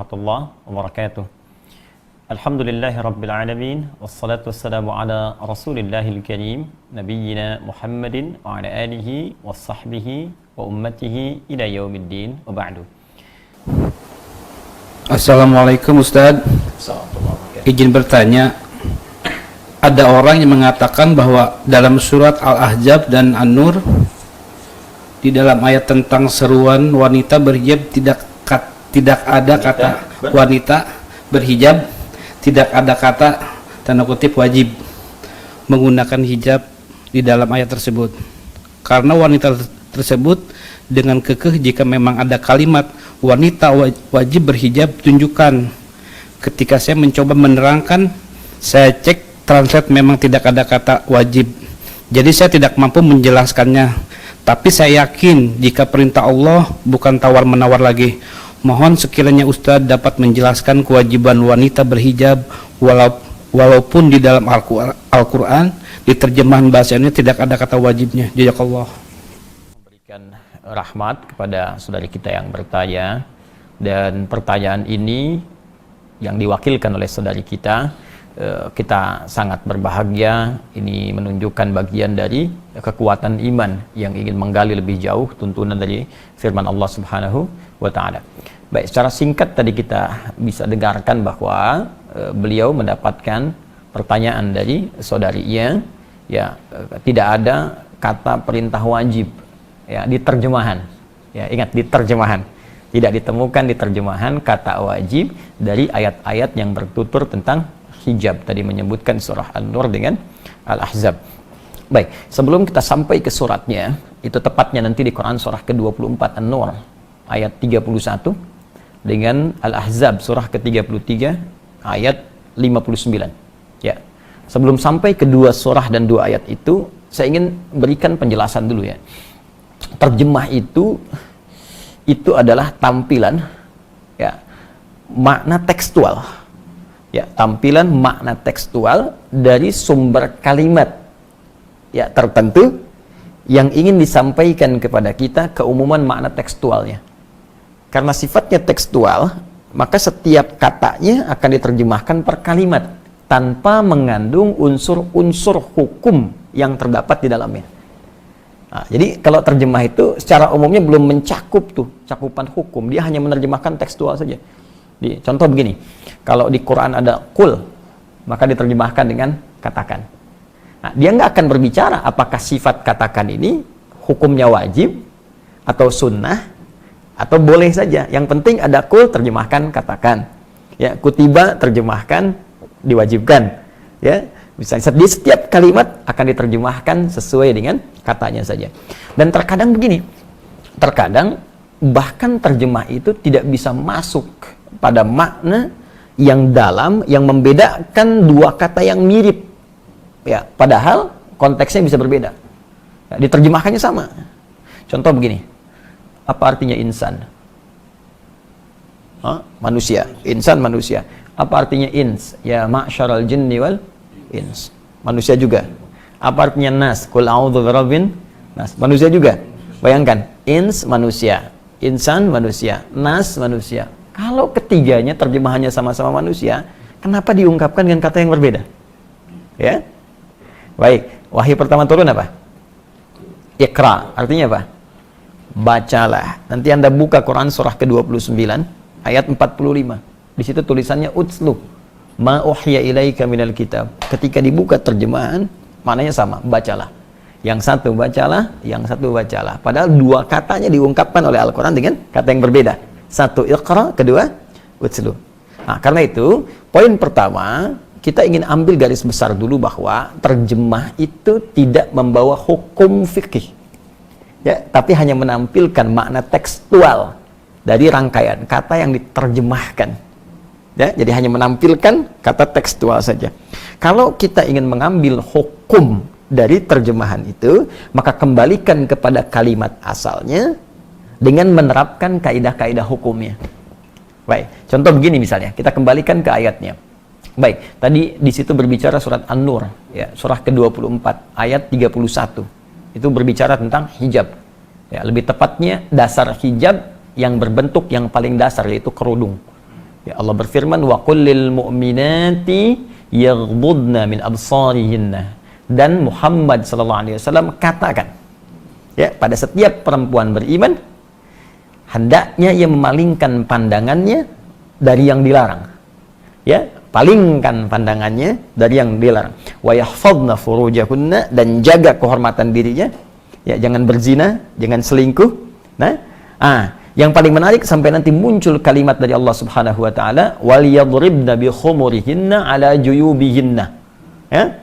warahmatullahi wabarakatuh. Alhamdulillahi rabbil alamin, wassalatu wassalamu ala rasulillahil karim, nabiyyina Muhammadin wa ala alihi wa sahbihi wa ummatihi ila yaumiddin, wa ba'du. Assalamualaikum Ustaz. Izin bertanya, ada orang yang mengatakan bahwa dalam surat Al-Ahzab dan An-Nur, di dalam ayat tentang seruan wanita berhijab tidak ada kata wanita berhijab, tidak ada kata tanda kutip wajib menggunakan hijab di dalam ayat tersebut. Karena wanita tersebut dengan kekeh jika memang ada kalimat wanita wajib berhijab, tunjukkan. Ketika saya mencoba menerangkan, saya cek translate memang tidak ada kata wajib. Jadi saya tidak mampu menjelaskannya. Tapi saya yakin jika perintah Allah bukan tawar-menawar lagi. Mohon sekiranya Ustadz dapat menjelaskan kewajiban wanita berhijab walaupun di dalam Al-Quran di terjemahan bahasa ini tidak ada kata wajibnya. Jazakallah. Memberikan rahmat kepada saudari kita yang bertanya, dan pertanyaan ini yang diwakilkan oleh saudari kita sangat berbahagia. Ini menunjukkan bagian dari kekuatan iman yang ingin menggali lebih jauh tuntunan dari firman Allah Subhanahu wa ta'ala. Baik, secara singkat tadi kita bisa dengarkan bahwa beliau mendapatkan pertanyaan dari saudarinya, ya, tidak ada kata perintah wajib ya di terjemahan. Ya, ingat, di terjemahan. Tidak ditemukan di terjemahan kata wajib dari ayat-ayat yang bertutur tentang hijab. Tadi menyebutkan surah An-Nur dengan Al-Ahzab. Baik, sebelum kita sampai ke suratnya, itu tepatnya nanti di Quran surah ke-24 An-Nur ayat 31 dengan Al-Ahzab surah ke-33 ayat 59. Ya. Sebelum sampai kedua surah dan dua ayat itu, saya ingin berikan penjelasan dulu ya. Terjemah itu adalah tampilan ya, makna tekstual. Ya, tampilan makna tekstual dari sumber kalimat ya tertentu yang ingin disampaikan kepada kita, keumuman makna tekstualnya. Karena sifatnya tekstual, maka setiap katanya akan diterjemahkan per kalimat tanpa mengandung unsur-unsur hukum yang terdapat di dalamnya. Nah, jadi kalau terjemah itu secara umumnya belum mencakup tuh cakupan hukum, dia hanya menerjemahkan tekstual saja. Contoh begini, kalau di Quran ada kul, maka diterjemahkan dengan katakan. Nah, dia nggak akan berbicara apakah sifat katakan ini hukumnya wajib atau sunnah atau boleh saja. Yang penting ada kul, terjemahkan katakan. Ya, kutiba terjemahkan diwajibkan. Ya, misalnya di setiap kalimat akan diterjemahkan sesuai dengan katanya saja. Dan terkadang begini, terkadang bahkan terjemah itu tidak bisa masuk pada makna yang dalam, yang membedakan dua kata yang mirip ya, padahal konteksnya bisa berbeda ya, diterjemahkannya sama. Contoh begini, apa artinya insan? Manusia. Insan manusia. Apa artinya ins? Ya ma'syaral jinni wal ins, manusia juga. Apa artinya nas? Qul a'udzu birabbin nas, manusia juga. Bayangkan, ins manusia, insan manusia, nas manusia. Kalau ketiganya terjemahannya sama-sama manusia, kenapa diungkapkan dengan kata yang berbeda? Ya. Baik, wahyu pertama turun apa? Iqra, artinya apa? Bacalah. Nanti Anda buka Quran surah ke-29 ayat 45. Di situ tulisannya utslu ma uhiya ilaika minal kitab. Ketika dibuka terjemahan, maknanya sama, bacalah. Yang satu bacalah, yang satu bacalah. Padahal dua katanya diungkapkan oleh Al-Quran dengan kata yang berbeda. Satu iqra, kedua utslu. Nah, karena itu, poin pertama, kita ingin ambil garis besar dulu bahwa terjemah itu tidak membawa hukum fikih. Ya, tapi hanya menampilkan makna tekstual dari rangkaian kata yang diterjemahkan. Ya, jadi hanya menampilkan kata tekstual saja. Kalau kita ingin mengambil hukum dari terjemahan itu, maka kembalikan kepada kalimat asalnya dengan menerapkan kaidah-kaidah hukumnya. Baik, contoh begini misalnya, kita kembalikan ke ayatnya. Baik, tadi di situ berbicara surat An-Nur, ya, surah ke-24 ayat 31. Itu berbicara tentang hijab. Ya, lebih tepatnya dasar hijab yang berbentuk yang paling dasar, yaitu kerudung. Ya, Allah berfirman, wa qul lil mu'minati yaghdudna min absarihinna. Dan Muhammad sallallahu alaihi wasallam katakan, ya, pada setiap perempuan beriman hendaknya ia memalingkan pandangannya dari yang dilarang. Ya, palingkan pandangannya dari yang dilarang. Wa yahfadna furujahunna, dan jaga kehormatan dirinya. Ya, jangan berzina, jangan selingkuh. Nah, yang paling menarik sampai nanti muncul kalimat dari Allah Subhanahu wa taala, wal yadribna bi khumurihinna ala juyubihinna. Ya.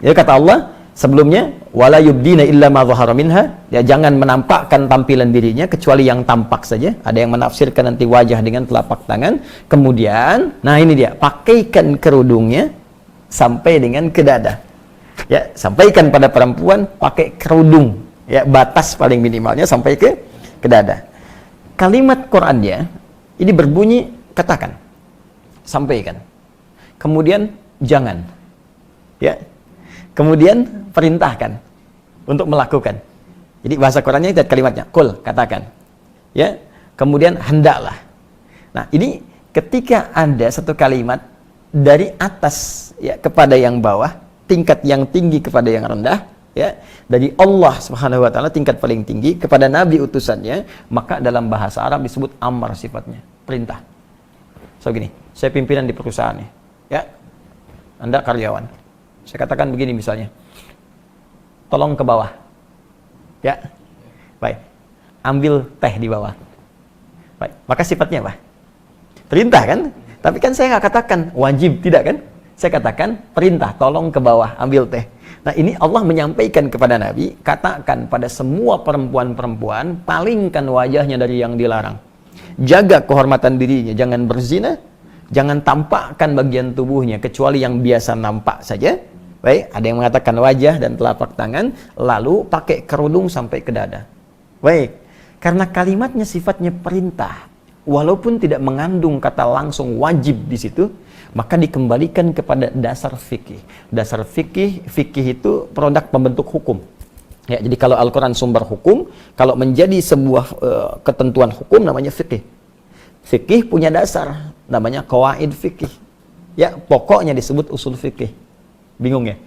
Ya, kata Allah sebelumnya, wala yubdina illa ma dhahara minha, ya, jangan menampakkan tampilan dirinya kecuali yang tampak saja. Ada yang menafsirkan nanti wajah dengan telapak tangan. Kemudian, nah ini dia, pakaikan kerudungnya sampai dengan ke dada. Ya, sampaikan pada perempuan pakai kerudung. Ya, batas paling minimalnya sampai ke dada. Kalimat Qur'annya ini berbunyi katakan, sampaikan, kemudian jangan, ya, kemudian perintahkan untuk melakukan. Jadi bahasa Qur'annya itu kalimatnya kul, katakan, ya, kemudian hendaklah. Nah, ini ketika ada satu kalimat dari atas, ya, kepada yang bawah, tingkat yang tinggi kepada yang rendah, ya, dari Allah Subhanahu wa taala tingkat paling tinggi kepada nabi utusannya, maka dalam bahasa Arab disebut amar sifatnya, perintah. So gini, saya pimpinan di perusahaan nih, ya, Anda karyawan. Saya katakan begini misalnya, tolong ke bawah, ya, baik, ambil teh di bawah, baik, maka sifatnya apa? Perintah kan? Tapi kan saya nggak katakan wajib, tidak kan? Saya katakan perintah, tolong ke bawah, ambil teh. Nah, ini Allah menyampaikan kepada Nabi, katakan pada semua perempuan-perempuan, palingkan wajahnya dari yang dilarang. Jaga kehormatan dirinya, jangan berzina, jangan tampakkan bagian tubuhnya, kecuali yang biasa nampak saja. Baik, ada yang mengatakan wajah dan telapak tangan, lalu pakai kerudung sampai ke dada. Baik, karena kalimatnya sifatnya perintah, walaupun tidak mengandung kata langsung wajib di situ, maka dikembalikan kepada dasar fikih. Dasar fikih itu produk pembentuk hukum. Ya, jadi kalau Al-Quran sumber hukum, kalau menjadi sebuah ketentuan hukum namanya fikih. Fikih punya dasar, namanya qawaid fikih. Ya, pokoknya disebut usul fikih. Bingung ya?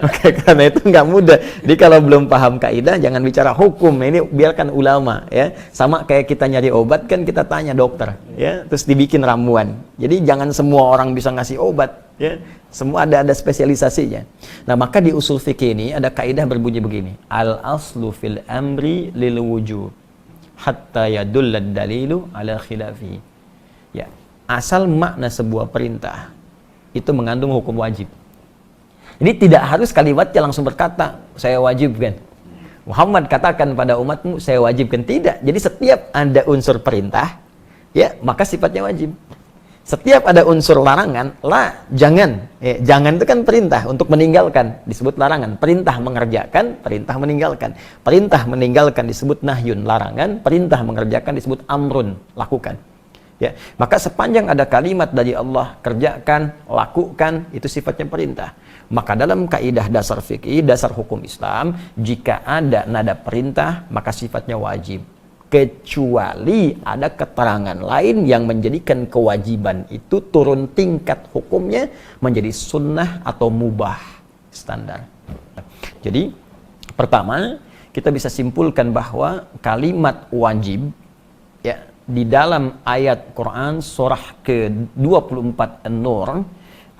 Oke, karena itu nggak mudah. Jadi kalau belum paham kaidah, jangan bicara hukum. Ini biarkan ulama, ya. Sama kayak kita nyari obat kan, kita tanya dokter, ya. Terus dibikin ramuan. Jadi jangan semua orang bisa ngasih obat, ya. Semua ada spesialisasinya. Nah, maka di usul fikih ini ada kaidah berbunyi begini: al aslu fil amri lil wujub hatta yadullad dalilu ala khilafi. Ya, asal makna sebuah perintah itu mengandung hukum wajib. Jadi tidak harus kalimatnya langsung berkata, saya wajibkan. Muhammad katakan pada umatmu, saya wajibkan. Tidak. Jadi setiap ada unsur perintah, ya, maka sifatnya wajib. Setiap ada unsur larangan, jangan. Ya, jangan itu kan perintah untuk meninggalkan, disebut larangan. Perintah mengerjakan, perintah meninggalkan. Perintah meninggalkan disebut nahyun, larangan. Perintah mengerjakan disebut amrun, lakukan. Ya, maka sepanjang ada kalimat dari Allah, kerjakan, lakukan, itu sifatnya perintah. Maka dalam kaidah dasar fikih, dasar hukum Islam, jika ada nada perintah, maka sifatnya wajib. Kecuali ada keterangan lain yang menjadikan kewajiban itu turun tingkat hukumnya menjadi sunnah atau mubah standar. Jadi, pertama, kita bisa simpulkan bahwa kalimat wajib, ya, di dalam ayat Quran surah ke-24 An-Nur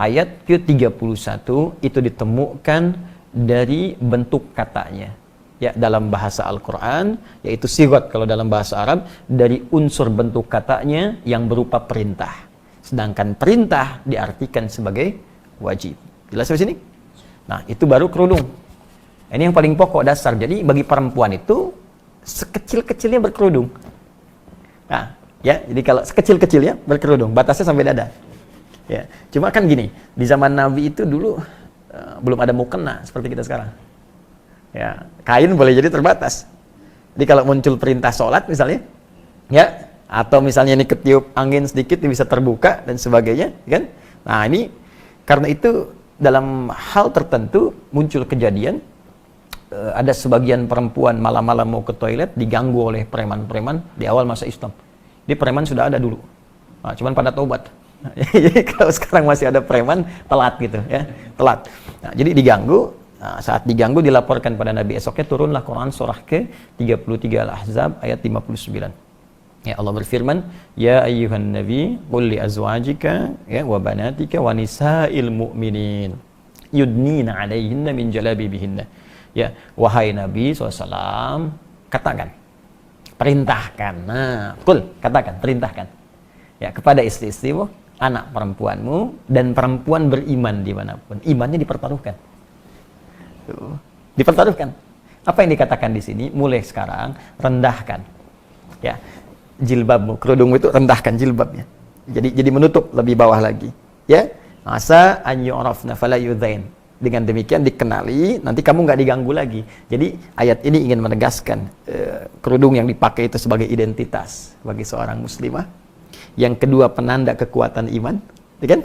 ayat ke-31 itu ditemukan dari bentuk katanya, ya, dalam bahasa Al-Quran, yaitu sigat kalau dalam bahasa Arab, dari unsur bentuk katanya yang berupa perintah, sedangkan perintah diartikan sebagai wajib. Jelas sampai sini? Nah, itu baru kerudung. Ini yang paling pokok dasar. Jadi bagi perempuan itu sekecil-kecilnya berkerudung. Nah, ya, jadi kalau sekecil-kecilnya berkerudung, batasnya sampai dada. Ya, cuma kan gini, di zaman Nabi itu dulu belum ada mukena seperti kita sekarang. Ya, kain boleh jadi terbatas. Jadi kalau muncul perintah sholat misalnya, ya, atau misalnya ini ketiup angin sedikit bisa terbuka dan sebagainya, kan? Nah, ini karena itu dalam hal tertentu muncul kejadian ada sebagian perempuan malam-malam mau ke toilet diganggu oleh preman-preman di awal masa Islam. Di preman sudah ada dulu. Nah, cuman pada taubat. Jadi kalau sekarang masih ada preman, telat gitu ya, telat. Nah, jadi diganggu. Nah, saat diganggu dilaporkan pada Nabi, esoknya turunlah Quran surah ke-33 Al-Ahzab ayat 59. Ya, Allah berfirman, ya ayyuhan nabi qul li azwajika ya wa banatika wa nisa'il mu'minin yudnina 'alaihinna min jalabibihinna. Ya, wahai Nabi SAW, katakan, perintahkan. Nah, qul, katakan, perintahkan. Ya, kepada istri-istrimu, anak perempuanmu dan perempuan beriman dimanapun. Imannya dipertaruhkan. Tuh, dipertaruhkan. Apa yang dikatakan di sini? Mulai sekarang rendahkan. Ya, jilbabmu, kerudungmu itu rendahkan jilbabnya. Jadi menutup lebih bawah lagi. Ya, asa an yu'rafna fala yudzain. Dengan demikian dikenali, nanti kamu nggak diganggu lagi. Jadi ayat ini ingin menegaskan kerudung yang dipakai itu sebagai identitas bagi seorang muslimah. Yang kedua, penanda kekuatan iman, ya kan?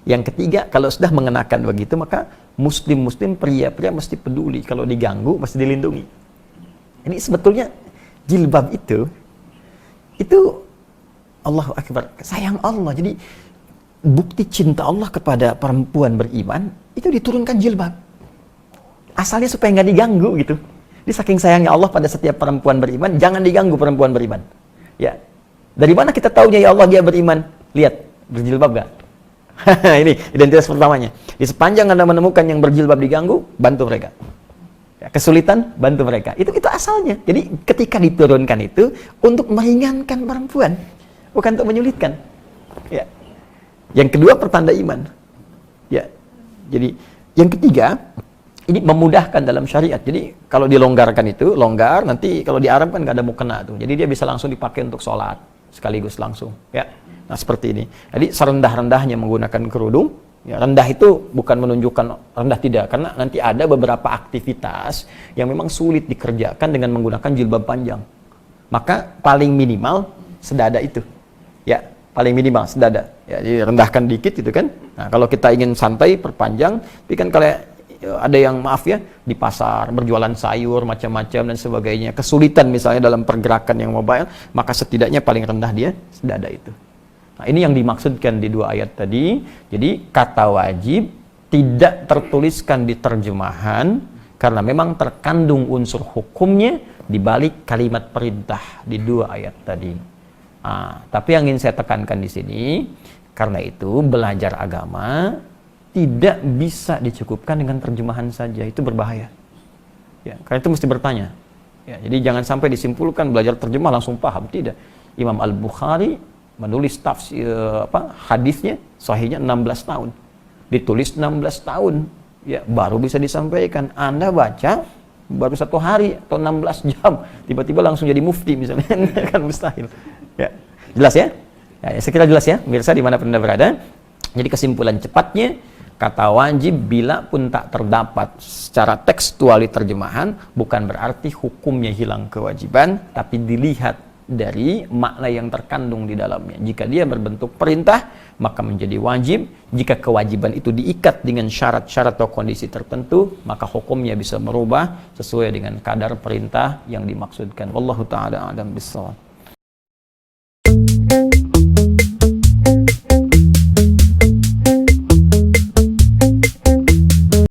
Yang ketiga, kalau sudah mengenakan begitu, maka muslim-muslim, pria-pria mesti peduli. Kalau diganggu, mesti dilindungi. Ini sebetulnya jilbab itu Allahu Akbar, sayang Allah. Jadi bukti cinta Allah kepada perempuan beriman itu diturunkan jilbab. Asalnya supaya nggak diganggu gitu. Jadi saking sayangnya Allah pada setiap perempuan beriman, jangan diganggu perempuan beriman. Ya, dari mana kita tahunya ya Allah dia beriman? Lihat, berjilbab nggak? Ini identitas pertamanya. Di sepanjang Anda menemukan yang berjilbab diganggu, bantu mereka. Kesulitan, bantu mereka. Itu asalnya. Jadi ketika diturunkan itu untuk meringankan perempuan, bukan untuk menyulitkan. Ya. Yang kedua, pertanda iman. Ya. Jadi yang ketiga, ini memudahkan dalam syariat. Jadi kalau dilonggarkan itu, longgar, nanti kalau di Arab kan nggak ada mukena tuh. Jadi dia bisa langsung dipakai untuk sholat sekaligus langsung. Ya. Nah seperti ini. Jadi serendah-rendahnya menggunakan kerudung. Ya, rendah itu bukan menunjukkan rendah, tidak, karena nanti ada beberapa aktivitas yang memang sulit dikerjakan dengan menggunakan jilbab panjang. Maka paling minimal sedada itu. Ya, paling minimal sedada. Ya, jadi rendahkan dikit gitu kan. Nah, kalau kita ingin santai perpanjang, tapi kan kalau ada yang maaf ya di pasar berjualan sayur macam-macam dan sebagainya, kesulitan misalnya dalam pergerakan yang mobile, maka setidaknya paling rendah dia sedada itu. Nah, ini yang dimaksudkan di dua ayat tadi. Jadi kata wajib tidak tertuliskan di terjemahan karena memang terkandung unsur hukumnya di balik kalimat perintah di dua ayat tadi. Tapi yang ingin saya tekankan di sini, karena itu belajar agama tidak bisa dicukupkan dengan terjemahan saja, itu berbahaya. Ya, karena itu mesti bertanya. Ya, jadi jangan sampai disimpulkan belajar terjemah langsung paham, tidak. Imam Al-Bukhari menulis tafsir hadisnya sahihnya 16 tahun. Ditulis 16 tahun. Ya, baru bisa disampaikan. Anda baca baru 1 hari atau 16 jam, tiba-tiba langsung jadi mufti misalnya. Kan mustahil. Ya. Jelas ya? Ya, saya kira jelas ya, pemirsa dimanapun Anda berada. Jadi kesimpulan cepatnya, kata wajib bila pun tak terdapat secara tekstual di terjemahan, bukan berarti hukumnya hilang kewajiban, tapi dilihat dari makna yang terkandung di dalamnya. Jika dia berbentuk perintah, maka menjadi wajib. Jika kewajiban itu diikat dengan syarat-syarat atau kondisi tertentu, maka hukumnya bisa merubah sesuai dengan kadar perintah yang dimaksudkan. Wallahu ta'ala a'lam bissawab.